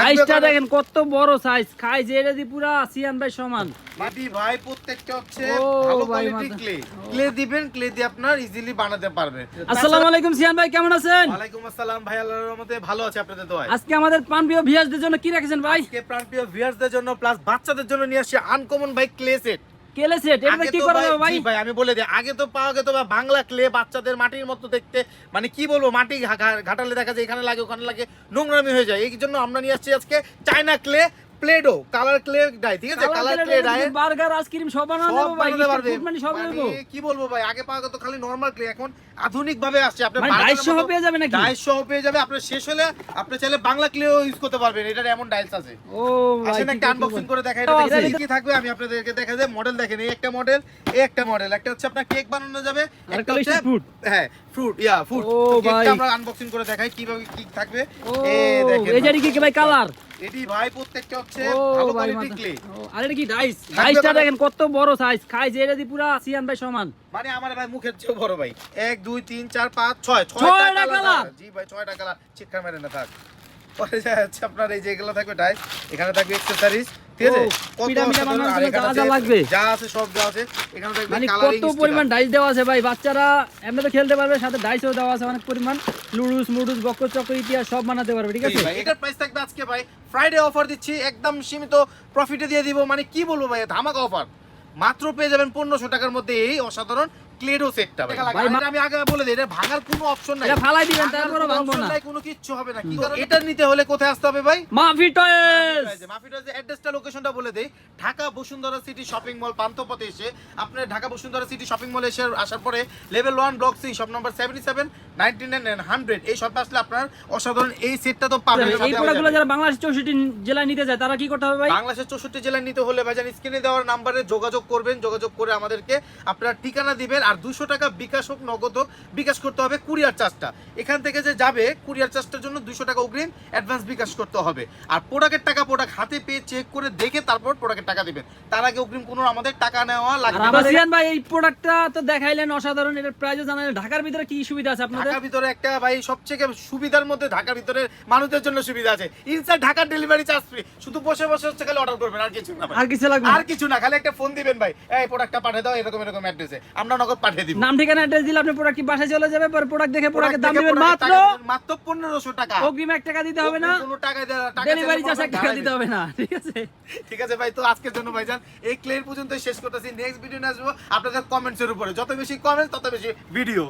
সাইজটা দেখেন কত বড় সাইজ, খাই যে এটা দি পুরা সিয়ান ভাই সমান। মাটি ভাই প্রত্যেকটা হচ্ছে ও ভালো ভাই কোয়ালিটি ক্লে। ক্লে দিবেন, ক্লে দিয়ে আপনার ইজিলি বানাতে পারবেন। আসসালামু আলাইকুম সিয়ান ভাই, কেমন আছেন? ওয়ালাইকুম আসসালাম ভাই, আল্লাহর রহমতে ভালো আছে, আপনাদের দোয়ায়। আজকে আমাদের প্রাণপ্রিয় ভিউয়ারদের জন্য কি রেখেছেন ভাই? আজকে প্রাণপ্রিয় ভিউয়ারদের জন্য প্লাস বাচ্চাদের জন্য নিয়ে আসছি আনকমন ভাই ক্লে সেট। কেলে সেট, এটা কি করা যাবে ভাই? জি ভাই, আমি বলে দিই, আগে তো পাওয়া যেত বা বাংলা ক্লে, বাচ্চাদের মাটির মতো দেখতে, মানে কি বলবো, মাটি ঘাটালে দেখা যায় এখানে লাগে ওখানে লাগে, নোংরামি হয়ে যায়। এই জন্য আমরা নিয়ে আসছি আজকে China clay, Play-Doh colour clay die, ঠিক আছে? Colour clay die, burger ice cream সব বানানো যাবে ভাই, মানে সব মানে দেবো। কি বলবো ভাই, আগে পাওয়া যেত খালি নরমাল ক্লে, এখন আধুনিক ভাবে আসছে। আপনি মানে ডাইস সহ পেয়ে যাবে নাকি? ডাইস সহ পেয়ে যাবে। আপনার শেষ হলে আপনি চাইলে বাংলা ক্লেও ইউজ করতে পারবেন, এটার এমন ডাইস আছে। ও ভাই, আসেন একটা আনবক্সিং করে দেখাই, এটা কি থাকবে আমি আপনাদেরকে দেখাই দেব। মডেল দেখেন, এই একটা মডেল, এই একটা মডেল, একটা হচ্ছে আপনার কেক বানানো যাবে, একটা হচ্ছে ফ্রুট। হ্যাঁ ফ্রুট, ফ্রুট। ও ভাই, কেকটা আমরা আনবক্সিং করে দেখাই কিভাবে কি থাকবে। এই দেখেন, এই জারি কি ভাই কালার? এটি ভাই প্রত্যেকটা হচ্ছে ও ভালো ভাই, কোয়ালিটি ক্লে। আর এটা কি ডাইস? ডাইসটা দেখেন কত বড় সাইজ, খাই যে এটা দি পুরা সিয়ান ভাই সমান। মানে আমার ভাই মুখের চেয়ে বড় ভাই। 1 2 3 4 5 6 ছয়টা কালার। জি ভাই, 6টা কালার। চিৎকার মেরে না থাক। পরে যাচ্ছে আপনার এই যে এগুলো থাকবে ডাইস, এখানে থাকবে অ্যাকসেসরিজ, ঠিক আছে? কত পিরামিডের বানানোর আর জন্য এখানে যা লাগবে, যা আছে সব যা আছে এখানে থাকবে। মানে কালারিং কত পরিমাণ ডাইস দেওয়া আছে ভাই, বাচ্চারা এমনি তো খেলতে পারবে, সাথে ডাইসও দেওয়া আছে অনেক পরিমাণ। লুডুস মুডুস বক্কর চক্কর ইতিহাস সব বানাতে পারবে, ঠিক আছে? ভাই এটার প্রাইস থাকবে আজকে ভাই ফ্রাইডে অফার দিচ্ছি, একদম সীমিত প্রফিটে দিয়ে দিব। মানে কি বলবো ভাই, ধামাকা অফার। মাত্র পেয়ে যাবেন 1500 টাকার মধ্যে এই অসাধারণ ক্লেডো সেটটা ভাই। এটা আমি আগে বলে দিই, এটা ভাঙার কোনো অপশন নাই, এটা ফালাই দিবেন তারপরে ভাঙবো না, কোনো কিচ্ছু হবে না। কি কারণ এটা নিতে হলে কোথায় আসতে হবে ভাই? মাফি টয়েস। মাফি টয়েস অ্যাড্রেসটা, লোকেশনটা বলে দেই। Dhaka Bashundhara city shopping mall পান্থপথে এসে, আপনার ঢাকা বসুন্ধরা সিটি শপিং মলে এসে আসার পরে level 1 block C shop number 77 99 and 100 এই শপে আসলে আপনার অসাধারণ এই সেটটা তো পাবেন। এই প্রোডাক্টগুলো যারা বাংলাদেশ 64 জেলায় নিতে যায় তারা কি করতে হবে ভাই? বাংলাদেশের 64 জেলায় নিতে হলে ভাইজান স্ক্রিনে দেওয়ার নাম্বারে যোগাযোগ করবেন, যোগাযোগ করে আমাদেরকে আপনার ঠিকানা দিবেন, আর 200 টাকা বিকাশ হোক নগদ হোক বিকাশ করতে হবে। কুরিয়ার চার্জটা এখান থেকে যে যাবে, কুরিয়ার চার্জটার জন্য 200 টাকা অগ্রিম অ্যাডভান্স বিকাশ করতে হবে। আর প্রোডাক্টের টাকা প্রোডাক্ট হাতে পেয়ে চেক করে দেখে তারপর প্রোডাক্টের টাকা দিবেন, তার আগে অগ্রিম কোনো আমাদের টাকা নেওয়া লাগবে না। রাবাসিয়ান ভাই এই প্রোডাক্টটা তো দেখাইলেন অসাধারণ, এর প্রাইসও জানালেন। ঢাকার ভিতরে কি সুবিধা আছে আপনাদের? ঢাকার ভিতরে একটা ভাই সবচেয়ে সুবিধার মধ্যে ঢাকার ভিতরে মানুষদের জন্য সুবিধা আছে, ইনসাইড ঢাকার ডেলিভারি চার্জ ফ্রি। শুধু বসে বসে হচ্ছে খালি অর্ডার করবেন, আর কিছু না ভাই, আর কিছু লাগবে আর কিছু না, খালি একটা ফোন দিবেন ভাই, এই প্রোডাক্টটা পাঠিয়ে দাও এরকম এরকম অ্যাড্রেসে, আমরা নগদ পাঠিয়ে দিব। নাম ঠিকানা অ্যাড্রেস দিলে আপনি প্রোডাক্ট কি বাসায় চলে যাবে, পরে প্রোডাক্ট দেখে প্রোডাক্টের দাম দিবেন মাত্র 1500 টাকা। অগ্রিম 1 টাকা দিতে হবে না, কোনো টাকা ডেলিভারি চার্জ 1 টাকা দিতে হবে না, ঠিক আছে? ঠিক আছে ভাই, তো আজকের জন্য ভাইজান এই ক্লের পর্যন্ত শেষ করতেছি। নেক্সট ভিডিও নিয়ে আসবো আপনাদের কমেন্টসের উপরে, যত বেশি কমেন্ট তত বেশি ভিডিও।